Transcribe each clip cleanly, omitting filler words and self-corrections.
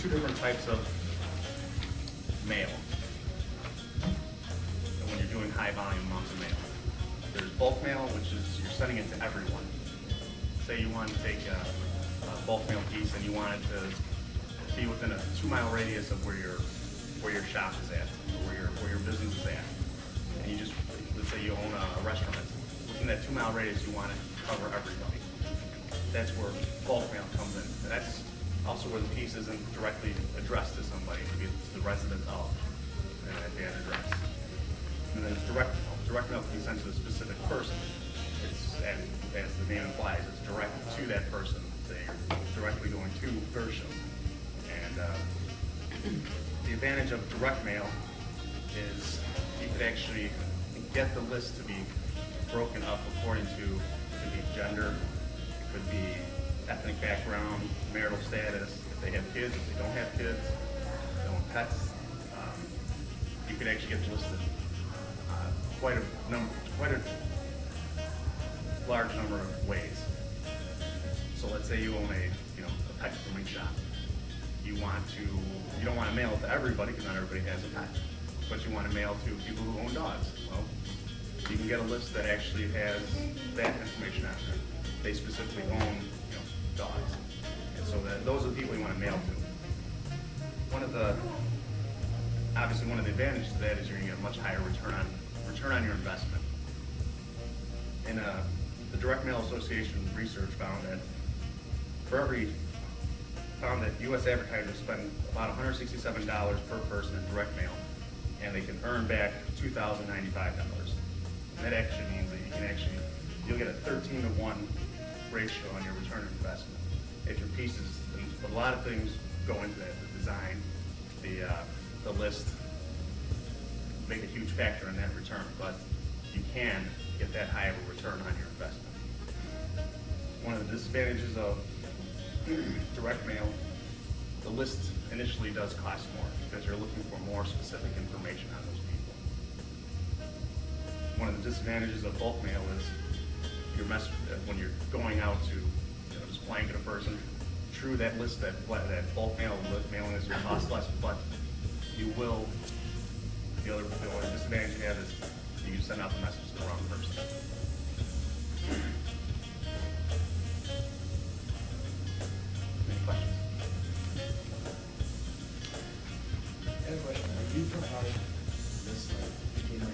two different types of mail when you're doing high volume amounts of mail. There's bulk mail, which is you're sending it to everyone. Say you want to take a bulk mail piece and you want it to be within a 2-mile radius of where your shop is at, or where your business is at. And you just, let's say you own a restaurant. Within that 2-mile radius, you want to cover everybody. That's where bulk mail comes in. And that's also where the piece isn't directly addressed to somebody, to be the resident of that address. And then direct mail. Direct mail can be sent to a specific person. It's, as the name implies, it's direct to that person. They're directly going to Gershom. And the advantage of direct mail is you could actually get the list to be broken up according to, it could be gender, it could be ethnic background, marital status, if they have kids, if they don't have kids, if they own pets. You could actually get listed quite a large number of ways. So let's say you own a pet grooming shop. You don't want to mail it to everybody because not everybody has a pet, but you want to mail to people who own dogs. Well, you can get a list that actually has that information on there. They specifically own dogs, and so those are the people you want to mail to. Obviously one of the advantages of that is you're going to get a much higher return on your investment. And the Direct Mail Association research found that U.S. advertisers spend about $167 per person in direct mail, and they can earn back $2,095. And that actually means that you'll get a 13-to-1 ratio on your return on investment. If your pieces, a lot of things go into that, the design, the list, make a huge factor in that return, but you can get that high of a return on your investment. One of the disadvantages of direct mail, the list initially does cost more because you're looking for more specific information on those people. One of the disadvantages of bulk mail is when you're going out to just blanket a person. True, that list, that bulk mailing is going to cost less, but you will. The only disadvantage you have is you can send out the message to the wrong person. Any questions? I have a question. Do you provide this beginner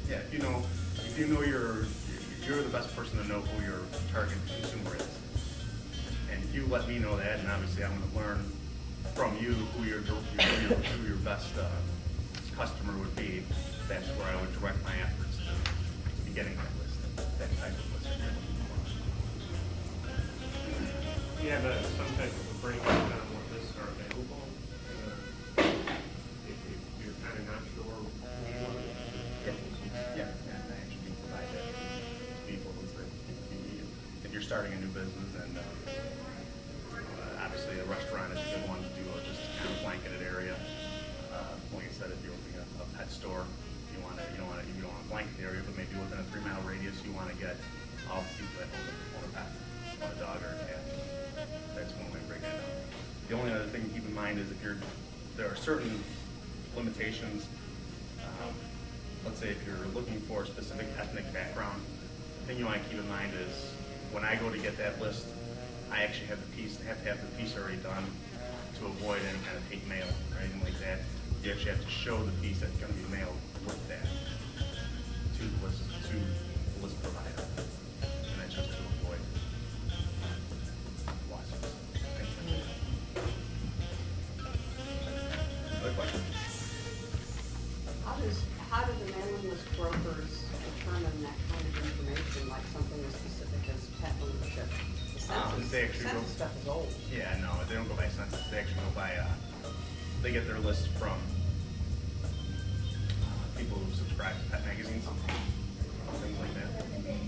Yeah. If you know you're the best person to know who your target consumer is. And if you let me know that, and obviously I'm going to learn from you who your best customer would be, that's where I would direct my efforts to be getting that list, that type of list that you're looking for. You have some type of a breakdown on what lists are available. If you're kind of not sure who you want to. Yeah, and I actually provide that to people if you're starting a new business, and obviously a restaurant is a good one to do just kind of blanketed area. Like I said, if you're opening a pet store, you don't want a blanket area, but maybe within a 3-mile radius, you want to get all the people that own a pet, own a dog or a cat. That's one way to break that down. The only other thing to keep in mind is there are certain limitations. Let's say if you're looking for a specific ethnic background, the thing you want to keep in mind is when I go to get that list, I actually have to have the piece already done to avoid any kind of hate mail or anything like that. You actually have to show the piece that's going to be mailed with that to the list provider, and that's just to avoid lawsuits. Other questions? How do the mailing list brokers determine that kind of information, like something as specific as pet ownership? The census stuff is old. Yeah, no, they don't go by census. They actually go by, they get their list from people who subscribe to pet magazines, things like that.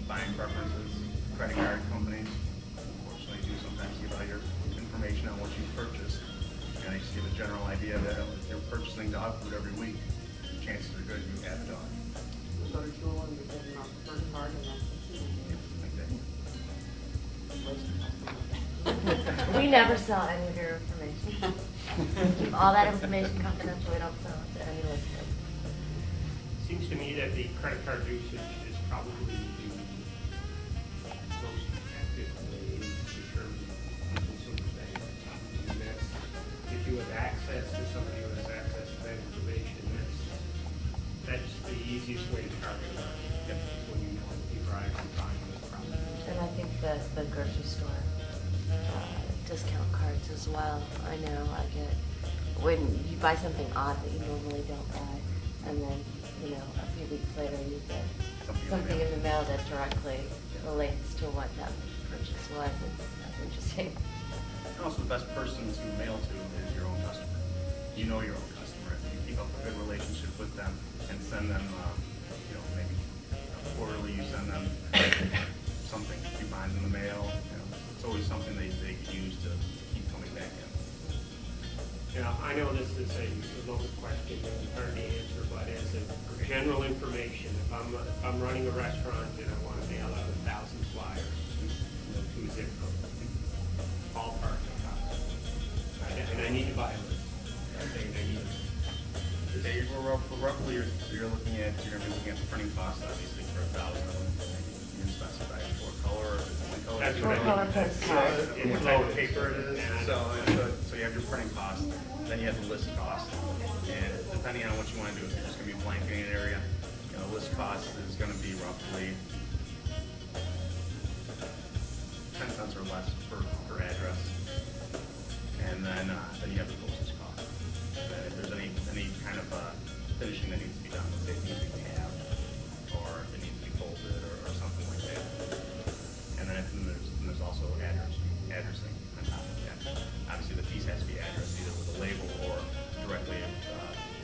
Buying preferences, credit card companies, unfortunately do sometimes give out your information on what you purchased. And they just give a general idea that if you're purchasing dog food every week, chances are good you have a dog. You go to Jewel and you get an credit card and that's what you do. We never sell any of your information. Keep all that information confidential. We don't sell it to any listeners. Seems to me that the credit card usage is probably the most effective way to determine consumer behavior. And that's, if you have access to somebody who has access to that information, that's the easiest way to target them. When you know people are actually buying this product. And I think the grocery store discount cards as well. I know I get, when you buy something odd that you normally don't buy, and then, you know, a few weeks later you get something in the mail that directly relates to what that purchase was. That's interesting. And also the best person to mail to is your own customer. You know your own customer. If you keep up a good relationship with them and send them, you know, maybe quarterly you send them something, coupons in the mail, you know, it's always something they can use to keep coming back in. Yeah, I know this is a loaded question and hard to answer, but as a general information, if I'm running a restaurant and I want to mail out 1,000 flyers to a zip code, ballpark it costs. And I need to buy a list. I need it. Today, roughly, you're looking at, you're going to be looking at the printing cost, obviously, for 1,000 of them. You can specify what color, or one color. That's What color postcard? What type of paper it is. So you have your printing cost, then you have the list cost. And depending on what you want to do, if you're just going to be blanketing an area, you know, the list cost is going to be roughly 10 cents or less per address. And then you have the postage cost. And then if there's any kind of finishing that needs to be done, let's say it needs to be tabbed, or it needs to be folded, or something like that. And then there's also addressing on top of that. Obviously, the piece has to be addressed either with a label or directly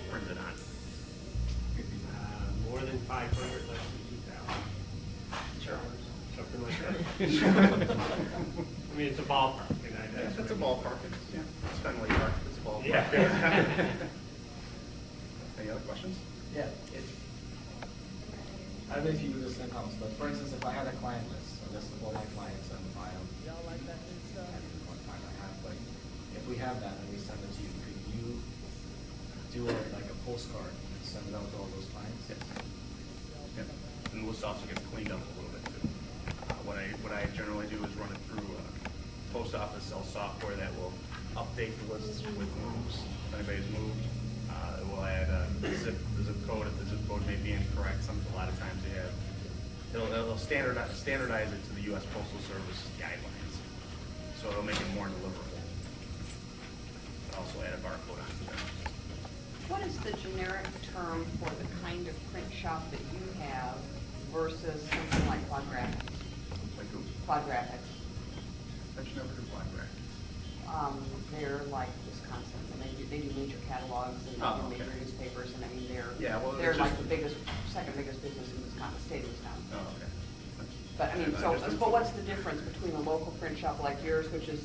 printed on. More than 500, less than 2,000. Sure. Something like that. I mean, it's a ballpark. It's a ballpark. It's Fenway Park. It's a ballpark. Yeah. Any other questions? Yeah, I don't know if you do this in-house, but for instance, if I had a client list, a list of all my clients and file, but if we have that and we send it to you, could you do like a postcard and send it out to all those clients? Yes. Yep. And the list also gets cleaned up a little bit too. What I generally do is run it through post office sells software that will update the lists with moves. If anybody's moved, it will add the zip code if the zip code may be incorrect. A lot of times they have, it'll standardize it to the U.S. Postal Service guidelines, so it'll make it more deliverable. Also add a barcode onto them. What is the generic term for the kind of print shop that you have versus something like Quad Graphics? Like who? Quad Graphics. I should never do Quad Graphics. They're like Wisconsin, and they do major catalogs and major newspapers, and I mean they're like the second biggest business in Wisconsin, state of Wisconsin. Oh, okay. But I mean, but what's the difference between a local print shop like yours, which is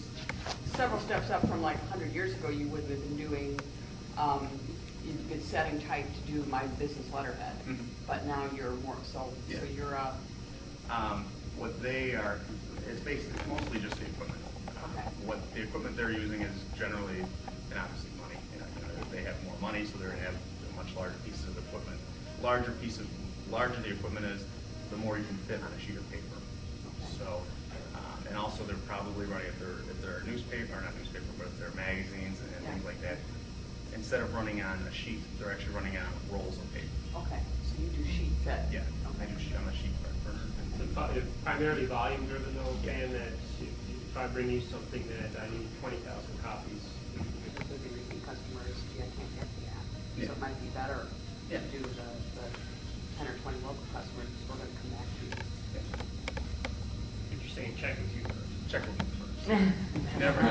several steps up from like 100 years ago? You would have been doing, you'd been setting type to do my business letterhead, but now you're more so you're what they are, it's basically mostly just the equipment. What the equipment they're using is generally, and obviously money. You know, they have more money, so they're going to have much larger pieces of equipment. Larger the equipment is, the more you can fit on a sheet of paper. So, and also they're probably running, if they're a newspaper, or not newspaper, but if they're magazines and things like that, instead of running on a sheet, they're actually running on rolls of paper. Okay, so you do sheet fit. Yeah, I do sheet on a sheet printer. It's primarily volume driven though, and that if I bring you something that I need 20,000 copies. Because of your customers, I can't get to that. So it might be better to do the 10 or 20 local customers who are going to come back to you. But you're saying check with you first. Check with me first. Never.